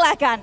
Silakan.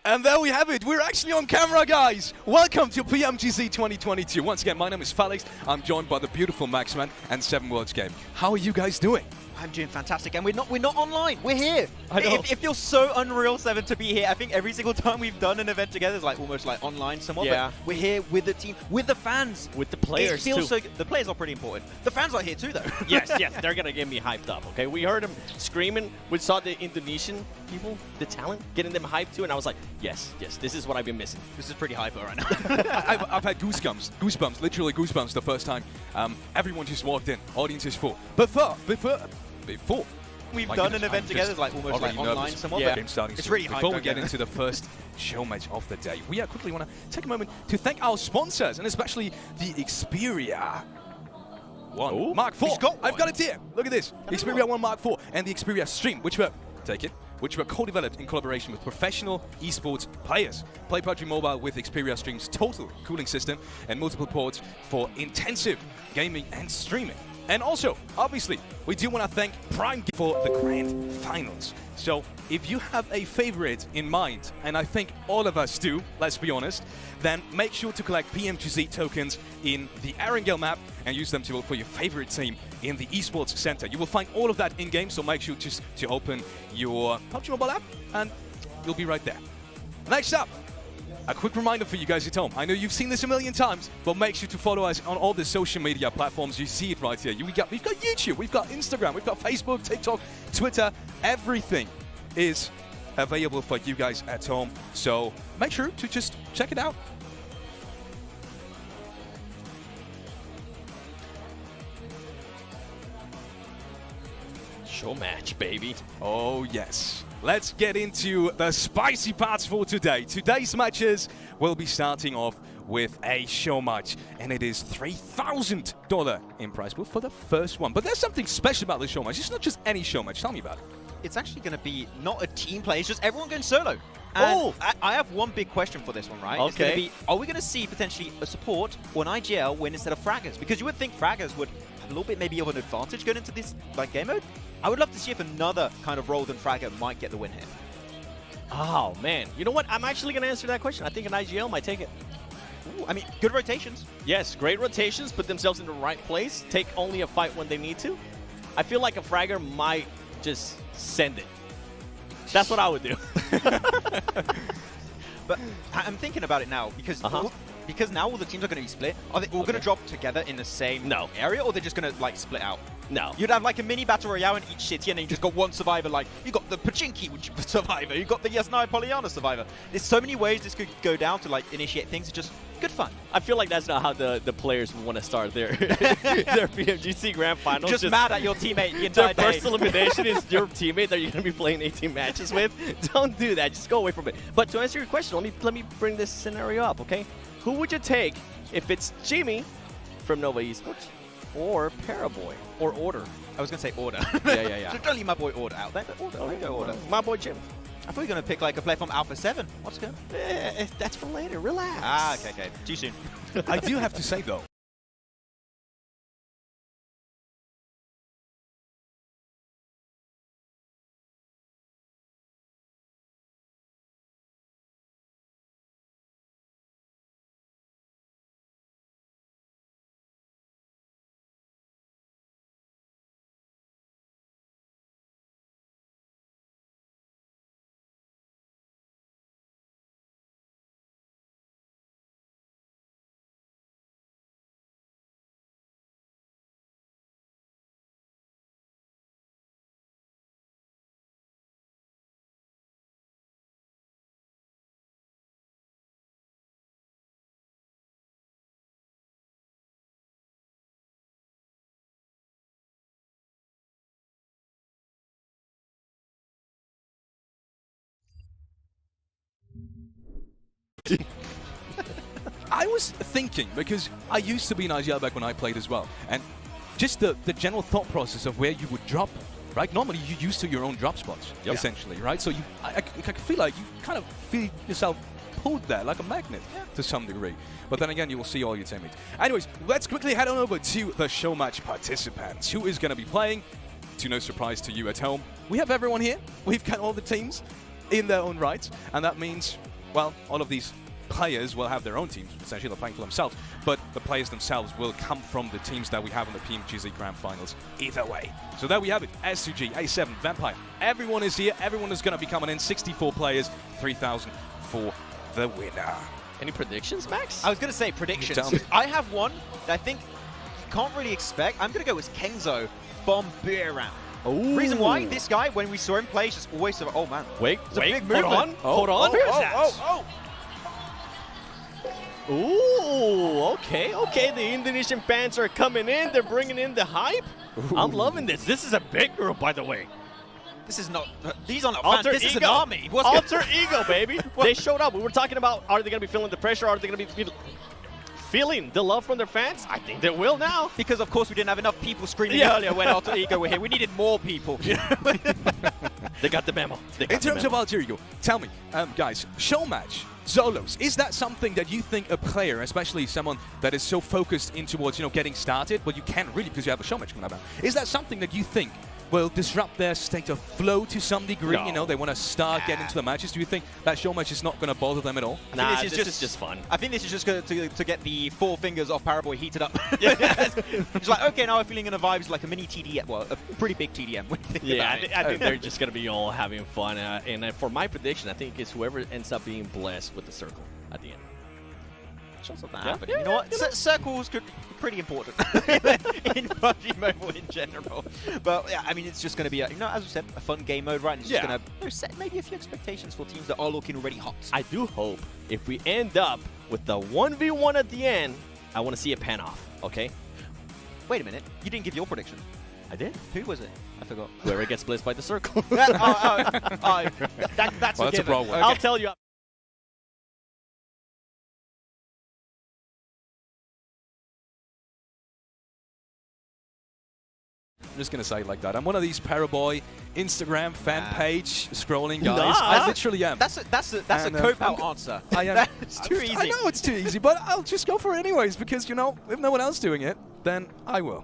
And there we have it. We're actually on camera, guys. Welcome to PMGC 2022. Once again, my name is Felix. I'm joined by the beautiful Maxman and 7 Worlds Game. How are you guys doing? I'm doing fantastic, and we're not online. We're here. I know. It feels so unreal, 7, to be here. I think every single time we've done an event together is like almost like online somewhat. Yeah. But we're here with the team, with the fans, with the players it feels too. so good. The players are pretty important. The fans are here too, though. Yes, they're gonna get me hyped up. Okay, we heard them screaming. We saw the Indonesian people, the talent, getting them hyped too, and I was like, yes, this is what I've been missing. This is pretty hyper right now. I've had goosebumps, literally goosebumps the first time. Everyone just walked in, audience is full. Before We've my done goodness, an event I'm together, just it's like almost like already online nervous. somewhat. Yeah. But Game starting it's soon. really Before hype, we get don't into the first show match of the day, we quickly want to take a moment to thank our sponsors, and especially the Xperia One Oh, Mark IV. he's got one. I've got it here. Look at this. Xperia One Mark IV and the Xperia Stream, which were co-developed in collaboration with professional esports players. Play PUBG Mobile with Xperia Stream's total cooling system and multiple ports for intensive gaming and streaming. And also, obviously, we do want to thank Prime for the Grand Finals. So, if you have a favorite in mind, and I think all of us do, let's be honest, then make sure to collect PMGC tokens in the Erangel map and use them to vote for your favorite team in the Esports Center. You will find all of that in-game, so make sure just to open your PUBG Mobile app, and you'll be right there. Next up, a quick reminder for you guys at home. I know you've seen this a million times, but make sure to follow us on all the social media platforms. You see it right here. We've got YouTube, we've got Instagram, we've got Facebook, TikTok, Twitter. Everything is available for you guys at home. So make sure to just check it out. Show match, baby. Oh, yes. Let's get into the spicy parts for today. Today's matches will be starting off with a show match, and it is $3,000 in prize pool for the first one. But there's something special about this show match. It's not just any show match. Tell me about it. it's actually going to be not a team play, it's just everyone going solo. And Oh! I have one big question for this one, right? It's Okay. going to be, are we going to see potentially a support or an IGL win instead of fraggers? Because you would think fraggers would have a little bit maybe of an advantage going into this game mode. I would love to see if another kind of role than fragger might get the win here. Oh, man. You know what? I'm actually going to answer that question. I think an IGL might take it. Ooh, I mean, good rotations. Yes, great rotations, put themselves in the right place, take only a fight when they need to. I feel like a fragger might just send it. That's what I would do. But I'm thinking about it now because because now all the teams are going to be split. Are they all going to drop together in the same area, or they're just going to like split out? No. You'd have like a mini battle royale in each city, and then you just got one survivor. Like you got the Pachinki survivor, you got the Yasnaya Polyana survivor. There's so many ways this could go down to like initiate things. It's just good fun. I feel like that's not how the players would want to start their their PMGC Grand Finals. Just mad at your teammate the entire Their day. first elimination is your teammate that you're going to be playing 18 matches with. Don't do that. Just go away from it. But to answer your question, let me bring this scenario up, okay? Who would you take if it's Jimmy from Nova Esports or Paraboy or Order? I was going to say Order. Yeah. So don't leave my boy Order out there. Order. Okay, Go Order. My boy Jim. I thought you were going to pick like a player from Alpha 7. What's going on? That's for later. Relax. Ah, okay. Too soon. I do have to say, though, I was thinking, because I used to be an IGL back when I played as well, and just the general thought process of where you would drop, right? Normally you're used to your own drop spots, essentially, right? So I feel like you kind of feel yourself pulled there like a magnet to some degree. But then again, you will see all your teammates. Anyways, let's quickly head on over to the show match participants. Who is going to be playing? To no surprise to you at home, we have everyone here. We've got all the teams in their own right, and that means, well, all of these players will have their own teams. Essentially, they're playing for themselves, but the players themselves will come from the teams that we have in the PMGC Grand Finals either way. So there we have it. S2G, A7, Vampire. Everyone is here. Everyone is going to be coming in. 64 players, 3,000 for the winner. Any predictions, Max? I was going to say predictions. I have one that I think you can't really expect. I'm going to go with Kengzo from Beer Ooh. Reason why, this guy, when we saw him play, he's just always sort of, oh man. Wait, it's a big movement. Hold on. Ooh, okay. The Indonesian fans are coming in. They're bringing in the hype. Ooh. I'm loving this. This is a big group, by the way. This is not, these are not fans, this is an army. Alter ego, baby. They showed up. We were talking about, are they going to be feeling the pressure? Are they going to be feeling the love from their fans? I think they will now. Because, of course, we didn't have enough people screaming earlier when Alter Ego were here. We needed more people. They got the memo. In terms of Alter Ego, tell me, guys, show match, Zolos, is that something that you think a player, especially someone that is so focused in towards, getting started, but you can't really because you have a show match coming up, is that something that you think will disrupt their state of flow to some degree? No. They want to start getting into the matches. Do you think that show match is not going to bother them at all? Nah, this is just fun. I think this is just to get the four fingers of Paraboy heated up. It's like, okay, now I'm feeling in a vibe. It's like a mini TDM, well, a pretty big TDM. Yeah, I think they're just going to be all having fun. And for my prediction, I think it's whoever ends up being blessed with the circle at the end. Happening. You know what? Circles could be pretty important in PUBG Mobile in general. But yeah, I mean, it's just going to be, as we said, a fun game mode, right? And it's just going to set maybe a few expectations for teams that are looking already hot. I do hope if we end up with the 1v1 at the end, I want to see it pan off, okay? Wait a minute. You didn't give your prediction. I did. Who was it? I forgot. Whoever gets blitzed by the circle. That's a broad one. I'll tell you. I'm just going to say it like that. I'm one of these Paraboy Instagram fan page scrolling guys. Nah. I literally am. That's a cop-out answer. I am. It's too easy. I know it's too easy, but I'll just go for it anyways because, if no one else doing it, then I will.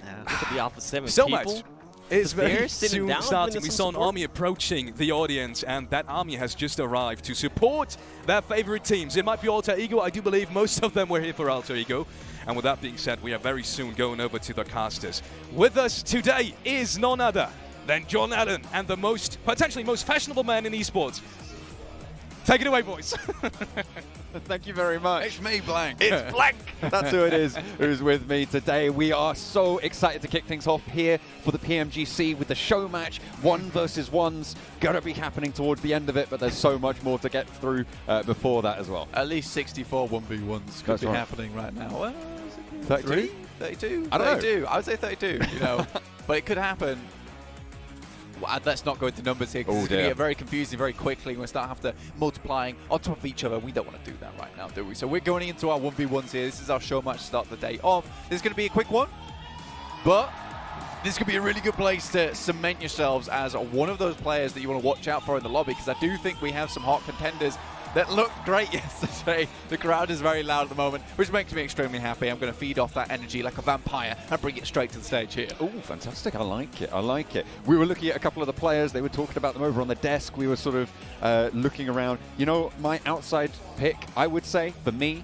Look at the Alpha 7 so people. much. It's very sitting soon down, starting. We saw an support. army approaching the audience, and that army has just arrived to support their favorite teams. It might be Alter Ego. I do believe most of them were here for Alter Ego. And with that being said, we are very soon going over to the casters. With us today is none other than John Allen and the potentially most fashionable man in esports. Take it away, boys. Thank you very much. It's me, Blank. It's Blank. That's who it is who's with me today. We are so excited to kick things off here for the PMGC with the show match. 1 versus 1's gonna be happening towards the end of it, but there's so much more to get through before that as well. At least 64 1v1s could be happening right now. 32? 32? I don't know. 32. I would say 32, but it could happen. Well, let's not go into numbers here because it's going to get very confusing very quickly. We're going to start having to multiplying on top of each other. We don't want to do that right now, do we? So we're going into our 1v1s here. This is our show match to start the day off. This is going to be a quick one, but this could be a really good place to cement yourselves as one of those players that you want to watch out for in the lobby, because I do think we have some hot contenders that looked great yesterday. The crowd is very loud at the moment, which makes me extremely happy. I'm going to feed off that energy like a vampire and bring it straight to the stage here. Oh, fantastic. I like it. I like it. We were looking at a couple of the players. They were talking about them over on the desk. We were sort of looking around. My outside pick, I would say, for me,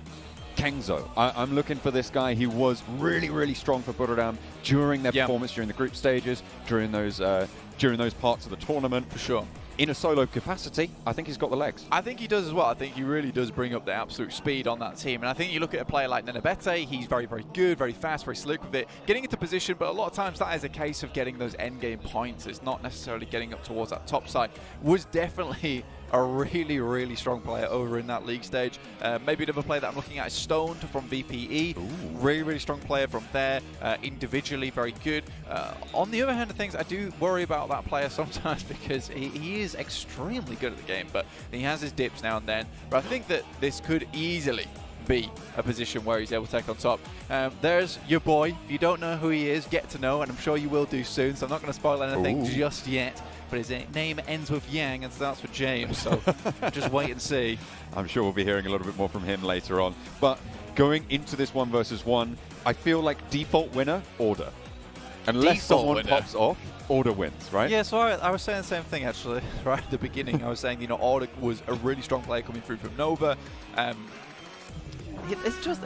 Kengzo. I'm looking for this guy. He was really, really strong for Budoram during their performance, during the group stages, during those parts of the tournament. For sure. In a solo capacity, I think he's got the legs. I think he does as well. I think he really does bring up the absolute speed on that team. And I think you look at a player like Nenebete, he's very, very good, very fast, very slick with it, getting into position, but a lot of times that is a case of getting those end game points. It's not necessarily getting up towards that top side. Was definitely a really, really strong player over in that league stage. Maybe another player that I'm looking at is Stoned from VPE. Ooh. Really, really strong player from there. Individually, very good. On the other hand of things, I do worry about that player sometimes because he is extremely good at the game, but he has his dips now and then. But I think that this could easily be a position where he's able to take on top. There's your boy. If you don't know who he is, get to know, and I'm sure you will do soon, so I'm not going to spoil anything just yet. But his name ends with Yang and starts with James, so just wait and see. I'm sure we'll be hearing a little bit more from him later on. But going into this 1 versus 1, I feel like default winner, Order. Unless someone pops off, Order wins, right? Yeah, so I was saying the same thing actually right at the beginning. I was saying, you know, Order was a really strong player coming through from Nova. It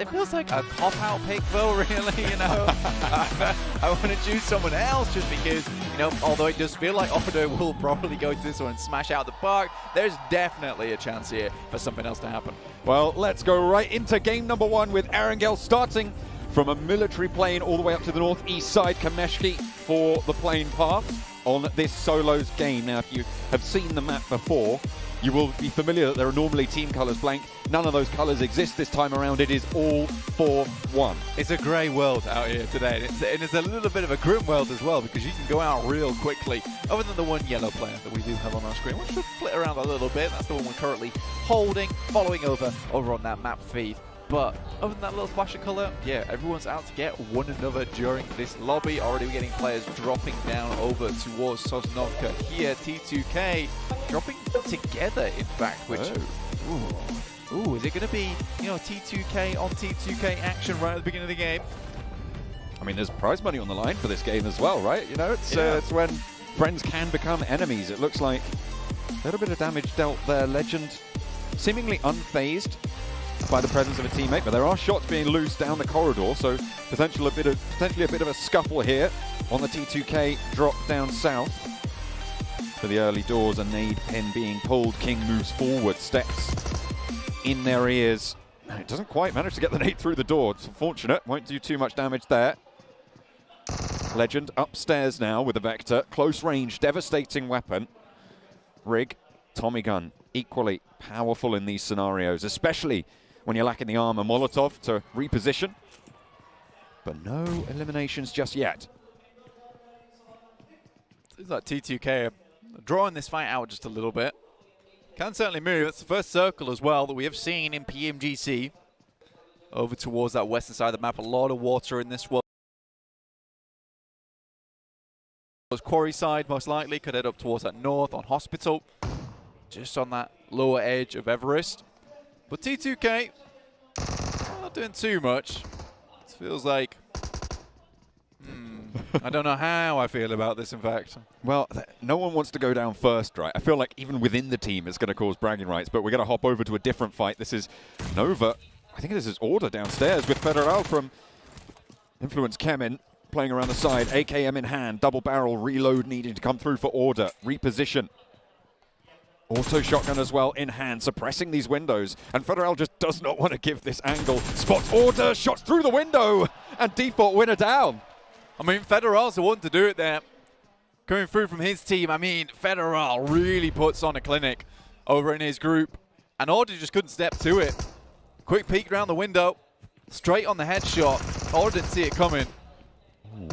feels like a cop-out pick though, really, you know. I want to choose someone else just because, you know, although it does feel like Order will probably go to this one and smash out the park, there's definitely a chance here for something else to happen. Well, let's go right into game number 1 with Erangel starting from a military plane all the way up to the northeast side, Kameshki for the plane path on this solos game. Now, if you have seen the map before, you will be familiar that there are normally team colors blank. None of those colors exist this time around. It is all 4-1. It's a grey world out here today, and it's a little bit of a grim world as well, because you can go out real quickly. Other than the one yellow player that we do have on our screen, which should flit around a little bit. That's the one we're currently holding, following over on that map feed. But other than that little splash of colour, yeah, everyone's out to get one another during this lobby. Already we're getting players dropping down over towards Sosnovka here. T2K dropping together, in fact, which... Ooh, is it going to be, you know, T2K on T2K action right at the beginning of the game? I mean, there's prize money on the line for this game as well, right? You know, it's when friends can become enemies. It looks like a little bit of damage dealt there. Legend seemingly unfazed by the presence of a teammate, but there are shots being loose down the corridor, so potentially a bit of a scuffle here on the T2K drop down south. For the early doors, a nade pin being pulled. King moves forward, steps in their ears. And it doesn't quite manage to get the nade through the door. It's unfortunate, won't do too much damage there. Legend upstairs now with a Vector. Close range, devastating weapon. Rig, Tommy gun, equally powerful in these scenarios, especially when you're lacking the armor. Molotov to reposition. But no eliminations just yet. Seems like T2K are drawing this fight out just a little bit. Can certainly move. It's the first circle as well that we have seen in PMGC. Over towards that western side of the map. A lot of water in this one. Quarry side, most likely. Could head up towards that north on Hospital. Just on that lower edge of Everest. But T2K, not doing too much. It feels like... I don't know how I feel about this, in fact. Well, no one wants to go down first, right? I feel like even within the team it's going to cause bragging rights, but we're going to hop over to a different fight. This is Nova. I think this is Order downstairs with Federal from Influence Kemin playing around the side. AKM in hand, double barrel, reload needing to come through for Order. Reposition. Auto shotgun as well in hand, suppressing these windows. And Federal just does not want to give this angle. Spots Order, shots through the window, and default winner down. I mean, Federal's the one to do it there. Coming through from his team, I mean, Federal really puts on a clinic over in his group. And Order just couldn't step to it. Quick peek around the window. Straight on the headshot. Order didn't see it coming. Ooh.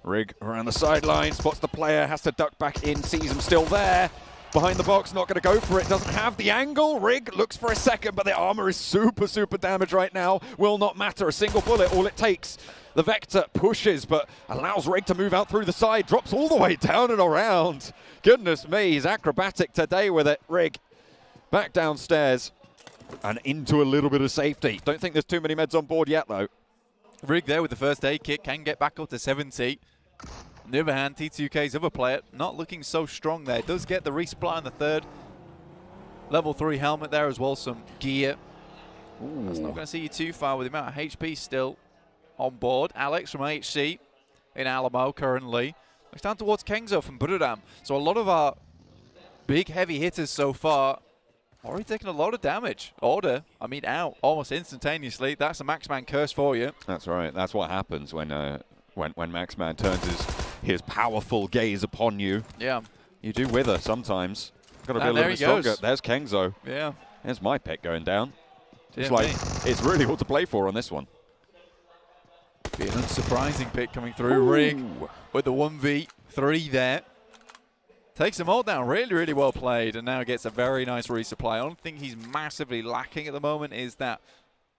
Rig around the sideline, spots the player, has to duck back in, sees him still there. Behind the box, not going to go for it, doesn't have the angle. Rig looks for a second, but the armor is super damaged right now. Will not matter, a single bullet, all it takes. The Vector pushes, but allows Rig to move out through the side, drops all the way down and around. Goodness me, he's acrobatic today with it. Rig back downstairs and into a little bit of safety. Don't think there's too many meds on board yet, though. Rig there with the first aid kit, can get back up to 70. On the other hand, T2K's other player not looking so strong there. Does get the resupply on the third. Level 3 helmet there as well, some gear. Ooh. That's not going to see you too far with the amount of HP still on board. Alex from HC in Alamo currently. Looks down towards Kengzo from Buradam. So a lot of our big heavy hitters so far already taking a lot of damage. Order, I mean, out almost instantaneously. That's a Maxman curse for you. That's right. That's what happens when Maxman turns his powerful gaze upon you. Yeah. You do wither sometimes. Got to be a And little there bit he stronger. goes. There's Kengzo. Yeah. There's my pick going down. It's Yeah, like, me. it's really all to play for on this one. Be an unsurprising pick coming through. Rig with the 1v3 there. Takes them all down. Really well played. And now gets a very nice resupply. Only thing he's massively lacking at the moment is that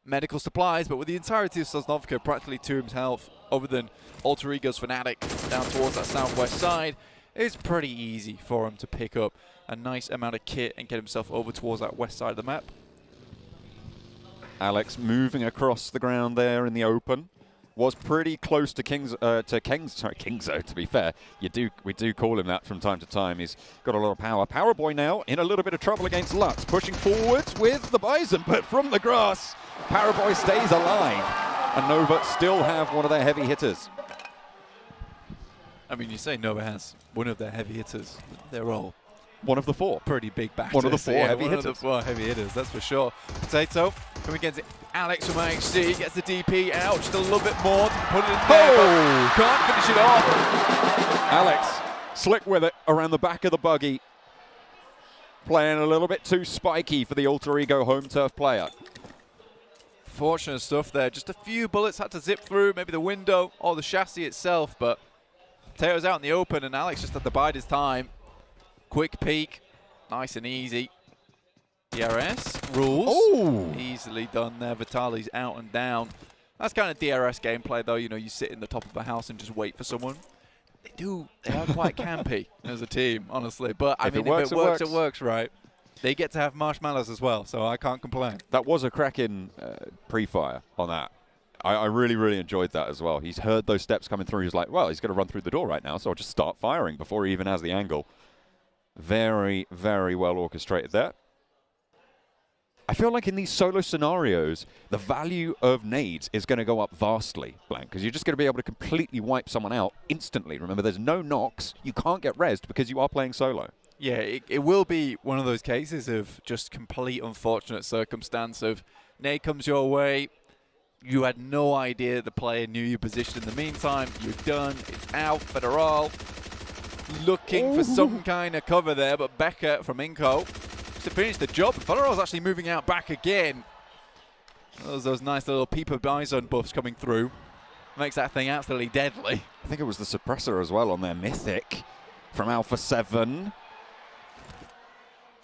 medical supplies, but with the entirety of Sosnovka practically to himself, other than Alter Ego's Fnatic down towards that southwest side, it's pretty easy for him to pick up a nice amount of kit and get himself over towards that west side of the map. Alex moving across the ground there in the open. Was pretty close to Kingzo, to be fair. We do call him that from time to time. He's got a lot of power. Power Boy now in a little bit of trouble against Lutz. Pushing forwards with the Bison, but from the grass, Power Boy stays alive. And Nova still have one of their heavy hitters. I mean, you say Nova has one of their heavy hitters. They're all one of the four. Pretty big batters. One of the four heavy hitters. One of the four heavy hitters, that's for sure. Potato coming against Alex from IHC, gets the DP out just a little bit more to put it in there, but can't finish it off. Alex, slick with it around the back of the buggy. Playing a little bit too spiky for the Alter Ego home turf player. Fortunate stuff there. Just a few bullets had to zip through, maybe the window or the chassis itself, but Potato's out in the open and Alex just had to bide his time. Quick peek, nice and easy. DRS rules. Ooh. Easily done there. Vitali's out and down. That's kind of DRS gameplay, though. You know, you sit in the top of a house and just wait for someone. They are quite campy as a team, honestly. But I mean, if it works, it works, right? They get to have marshmallows as well, so I can't complain. That was a cracking pre-fire on that. I really, really enjoyed that as well. He's heard those steps coming through. He's like, well, he's going to run through the door right now, so I'll just start firing before he even has the angle. Very, very well orchestrated there. I feel like in these solo scenarios, the value of nades is going to go up vastly, Blank, because you're just going to be able to completely wipe someone out instantly. Remember, there's no knocks. You can't get rezzed because you are playing solo. Yeah, it will be one of those cases of just complete unfortunate circumstance of nade comes your way, you had no idea the player knew your position in the meantime, you're done, it's out, Federal looking for some kind of cover there, but Becker from Inco to finish the job. Federal's actually moving out back again. Those nice little Peeper Bison buffs coming through. Makes that thing absolutely deadly. I think it was the suppressor as well on their Mythic from Alpha 7.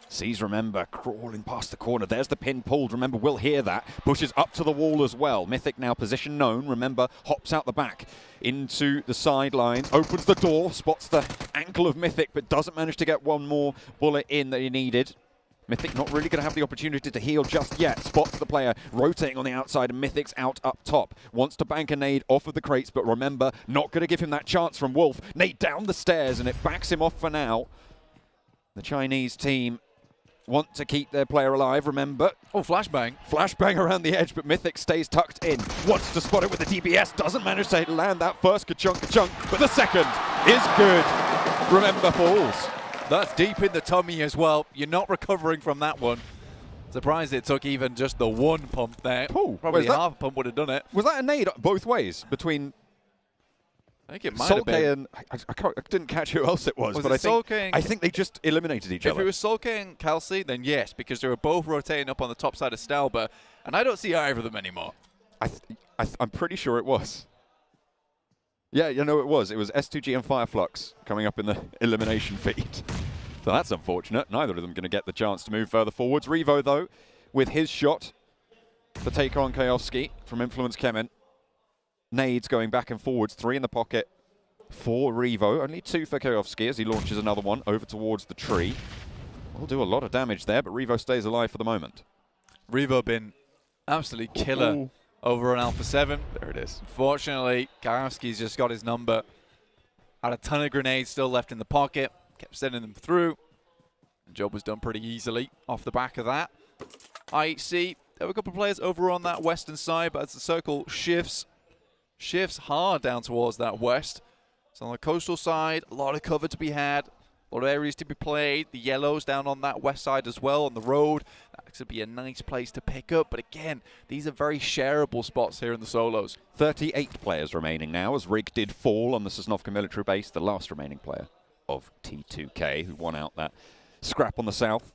Sees, remember, crawling past the corner. There's the pin pulled. Remember, we'll hear that. Pushes up to the wall as well. Mythic now position known. Remember, hops out the back into the sidelines. Opens the door. Spots the ankle of Mythic, but doesn't manage to get one more bullet in that he needed. Mythic not really going to have the opportunity to heal just yet. Spots the player rotating on the outside, and Mythic's out up top. Wants to bank a nade off of the crates, but remember, not going to give him that chance from Wolf. Nade down the stairs, and it backs him off for now. The Chinese team want to keep their player alive, remember. Oh, flashbang. Flashbang around the edge, but Mythic stays tucked in. Wants to spot it with the DBS, doesn't manage to land that first ka-chunk, but the second is good. Remember, falls. That's deep in the tummy as well. You're not recovering from that one. Surprised it took even just the one pump there. Ooh, probably half a pump would have done it. Was that a nade both ways between I think it might have been. and I didn't catch who else it was, but I think they just eliminated each other. If it was Solke and Kelsey, then yes, because they were both rotating up on the top side of Stalber, and I don't see either of them anymore. I'm pretty sure it was. Yeah, you know it was. It was S2G and Fireflux coming up in the elimination feed. So that's unfortunate. Neither of them going to get the chance to move further forwards. Revo, though, with his shot to take on Kayoski from Influence Kemen. Nades going back and forwards. 3 in the pocket for Revo. Only 2 for Kayoski as he launches another one over towards the tree. Will do a lot of damage there, but Revo stays alive for the moment. Revo been absolutely killer over on Alpha 7. There it is. Unfortunately, Kayoski's just got his number. Had a ton of grenades still left in the pocket. Kept sending them through. The job was done pretty easily off the back of that. IHC, there were a couple of players over on that western side, but as the circle shifts hard down towards that west. So on the coastal side, a lot of cover to be had. A lot of areas to be played. The yellows down on that west side as well, on the road. That could be a nice place to pick up. But again, these are very shareable spots here in the solos. 38 players remaining now as Rig did fall on the Sosnovka military base, the last remaining player of T2K who won out that scrap on the south.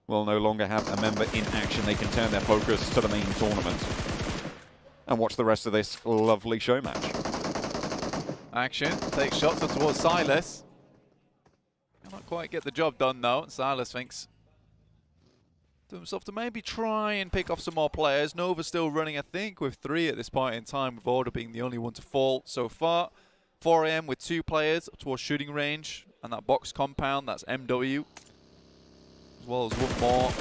Will no longer have a member in action. They can turn their focus to the main tournament and watch the rest of this lovely show match. Action, takes shots up towards Silas. Cannot quite get the job done though. Silas thinks to himself to maybe try and pick off some more players. Nova still running, I think, with 3 at this point in time, with Order being the only one to fall so far. 4 AM with 2 players up towards shooting range, and that box compound, that's MW. As well as one more.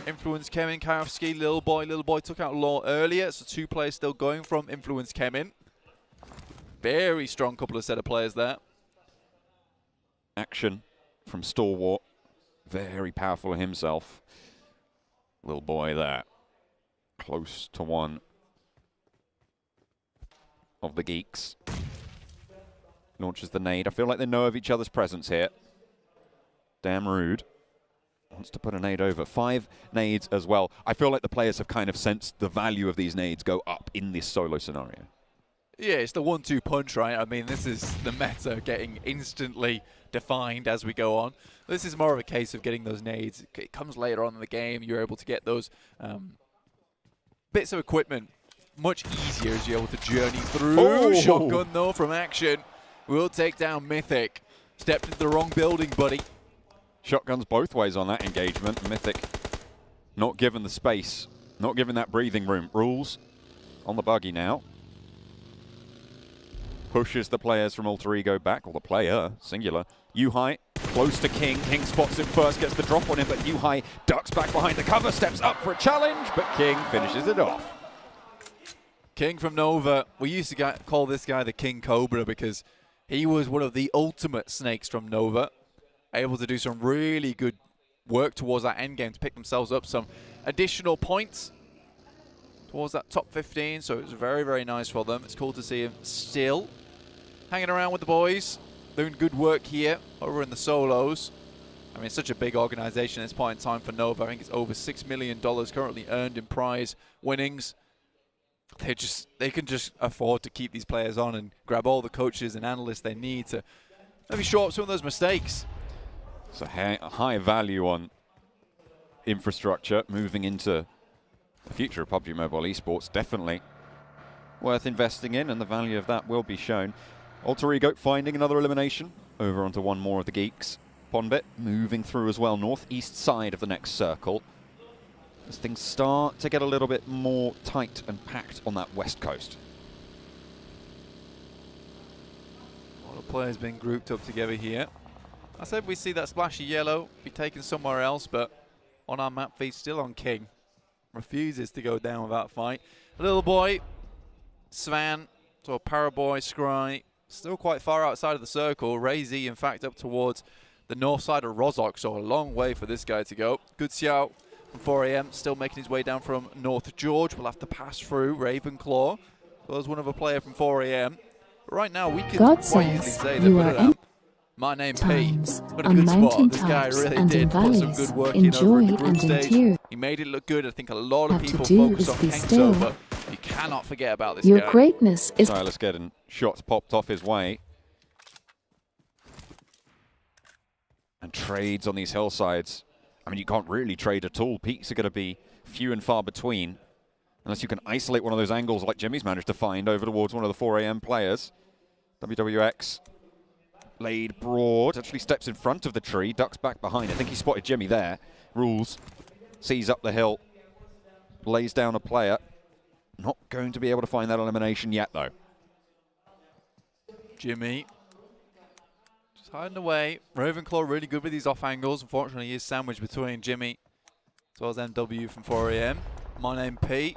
Influence Kemin, Kairovsky, Little Boy took out Law earlier, so 2 players still going from Influence Kemin. Very strong couple of set of players there. Action from Stalwart. Very powerful himself. Little boy there. Close to one of the geeks. Launches the nade. I feel like they know of each other's presence here. Damn rude. Wants to put a nade over. 5 nades as well. I feel like the players have kind of sensed the value of these nades go up in this solo scenario. Yeah, it's the 1-2 punch, right? I mean, this is the meta getting instantly defined as we go on. This is more of a case of getting those nades. It comes later on in the game. You're able to get those bits of equipment much easier as you're able to journey through. Oh. Shotgun, though, from Action. Will take down Mythic. Stepped into the wrong building, buddy. Shotguns both ways on that engagement. Mythic not given the space, not given that breathing room. Rules on the buggy now. Pushes the players from Alter Ego back, or the player, singular. Yuhai close to King. King spots him first, gets the drop on him, but Yuhai ducks back behind the cover, steps up for a challenge, but King finishes it off. King from Nova. We used to call this guy the King Cobra because he was one of the ultimate snakes from Nova. Able to do some really good work towards that end game to pick themselves up some additional points towards that top 15, so it was very, very nice for them. It's cool to see him still hanging around with the boys, doing good work here over in the solos. I mean, it's such a big organization at this point in time for Nova. I think it's over $6 million currently earned in prize winnings. They can just afford to keep these players on and grab all the coaches and analysts they need to maybe show up some of those mistakes. So high value on infrastructure moving into the future of PUBG Mobile esports. Definitely worth investing in, and the value of that will be shown. Alter Ego finding another elimination over onto one more of the geeks. Ponbit moving through as well, northeast side of the next circle, as things start to get a little bit more tight and packed on that west coast. A lot of players being grouped up together here. I said we see that splashy yellow be taken somewhere else, but on our map feed, still on King. Refuses to go down without a fight. Little boy, Svan, so Paraboy, Scry, still quite far outside of the circle. Razy, in fact, up towards the north side of Rozok, so a long way for this guy to go. Good Xiao from 4 AM, still making his way down from North George. We'll have to pass through Ravenclaw. So there's one of a player from 4 AM. But right now, we can God quite easily says say you that are My name P. times What a on good spot. mountain This guy tops really and in did put some valleys, good work in over enjoy in the group and stage. endure. He made it look good. I think a lot of Have to people do focus is on be Kengso, still. but you cannot forget about this Your guy. greatness is Silas getting shots popped off his way. And trades on these hillsides. I mean, you can't really trade at all. Peaks are going to be few and far between, unless you can isolate one of those angles like Jimmy's managed to find over towards one of the 4 AM players. WWX laid broad, actually steps in front of the tree, ducks back behind. I think he spotted Jimmy there. Rules, sees up the hill, lays down a player. Not going to be able to find that elimination yet, though. Jimmy just hiding away. Ravenclaw really good with these off angles. Unfortunately, he is sandwiched between Jimmy as well as MW from 4 AM. My name P.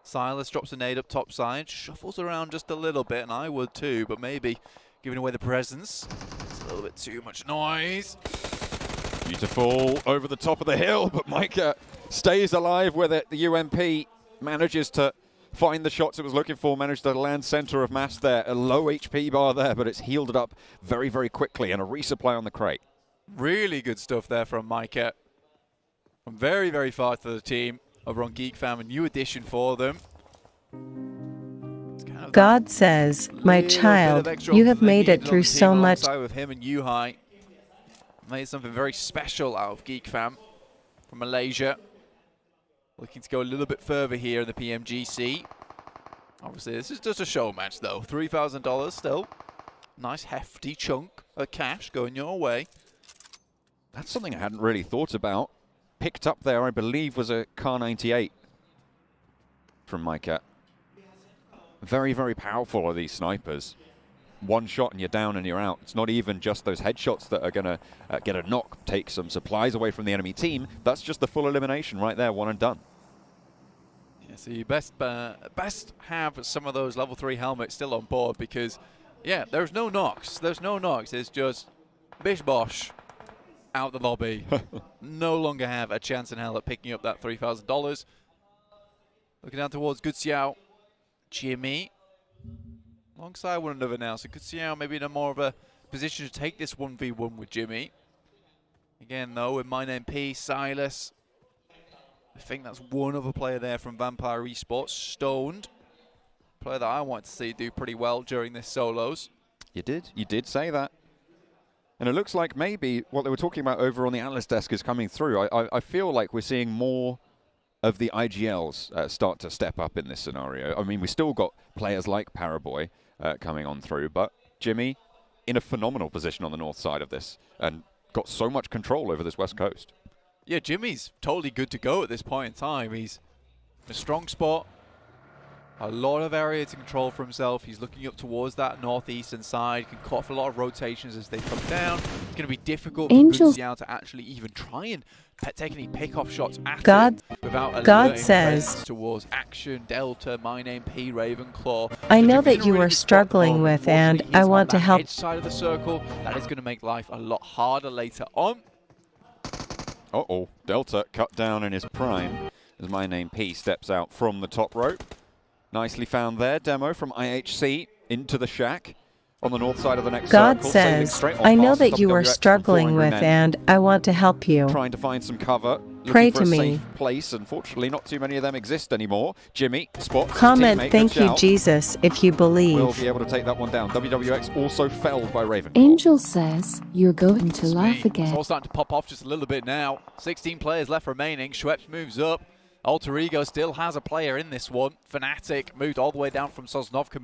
Silas drops a nade up top side, shuffles around just a little bit, and I would too, but maybe giving away the presence. It's a little bit too much noise. Beautiful over the top of the hill, but Micah stays alive with it. The UMP manages to find the shots it was looking for, managed to land center of mass there. A low HP bar there, but it's healed it up very, very quickly, and a resupply on the crate. Really good stuff there from Micah. From very, very far to the team over on Geek Fam, a new addition for them. God says, my child, you have made it through so much. With him and Yuhai, made something very special out of Geek Fam from Malaysia. Looking to go a little bit further here in the PMGC. Obviously, this is just a show match, though. $3,000 still. Nice hefty chunk of cash going your way. That's something I hadn't really thought about. picked up there, I believe, was a Car 98 from MyCat. Very, very powerful are these snipers. One shot and you're down and you're out. It's not even just those headshots that are going to get a knock, take some supplies away from the enemy team. That's just the full elimination right there, one and done. Yeah, so you best have some of those level 3 helmets still on board because, yeah, there's no knocks. There's no knocks. It's just bish bosh out the lobby. No longer have a chance in hell at picking up that $3,000. Looking down towards Good Xiao, Jimmy. Alongside one another now, so Good Xiao maybe in a more of a position to take this 1v1 with Jimmy. Again, though, with My Name P, Silas. I think that's one other player there from Vampire Esports, Stoned. Player that I want to see do pretty well during this solos. You did say that. And it looks like maybe what they were talking about over on the analyst desk is coming through. I feel like we're seeing more of the IGLs start to step up in this scenario. I mean, we still got players like Paraboy coming on through, but Jimmy in a phenomenal position on the north side of this and got so much control over this west coast. Yeah, Jimmy's totally good to go at this point in time. He's in a strong spot. A lot of area to control for himself. He's looking up towards that northeastern side. Can cut off a lot of rotations as they come down. It's going to be difficult for Good Xiao to actually even try and take any pick-off shots at him without God says towards Action, Delta, My Name P, Ravenclaw. I know that you are struggling with, and I want to help. Edge side of the circle. That is going to make life a lot harder later on. Uh-oh, Delta cut down in his prime as My Name P steps out from the top rope. Nicely found there, demo from IHC into the shack on the north side of the next God circle. says, I know that you are struggling with, and I want to help you. Trying to find some cover. Pray for to a me. Safe place. Unfortunately, not too many of them exist anymore. Jimmy spots his Comment, teammate, thank you, Michelle. Jesus, if you Will believe. be able to take that one down. WWX also felled by Raven. Angel says you're going to laugh It's again. all starting to pop off just a little bit now. 16 players left remaining. Schweppes moves up. Alter Ego still has a player in this one. Fnatic moved all the way down from Sosnovka